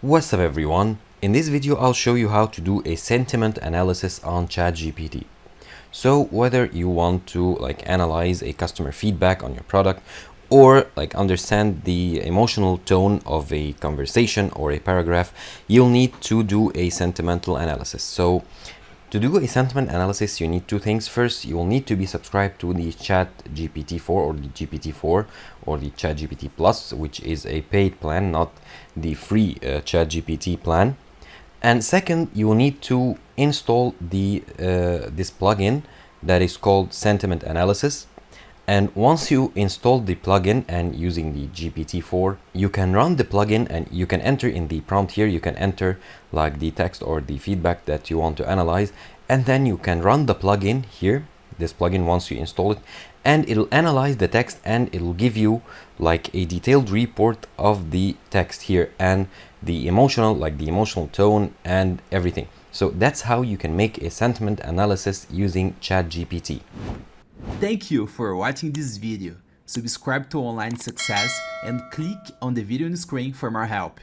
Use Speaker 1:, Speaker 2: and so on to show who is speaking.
Speaker 1: What's up everyone? In this video I'll show you how to do a sentiment analysis on Chat GPT. So whether you want to analyze a customer feedback on your product or understand the emotional tone of a conversation or a paragraph, you'll need to do a sentimental analysis. So to do a sentiment analysis, you need two things. First, you will need to be subscribed to the Chat GPT 4 or the GPT-4 or the Chat GPT Plus, which is a paid plan, not the free Chat GPT plan. And second, you will need to install the this plugin that is called Sentiment Analysis. And once you install the plugin and using the GPT-4, you can run the plugin and you can enter in the prompt here, you can enter the text or the feedback that you want to analyze, and then you can run the plugin here, this plugin once you install it, and it'll analyze the text and it'll give you a detailed report of the text here and the emotional tone and everything. So that's how you can make a sentiment analysis using ChatGPT.
Speaker 2: Thank you for watching this video. Subscribe to Online Success and click on the video on the screen for more help.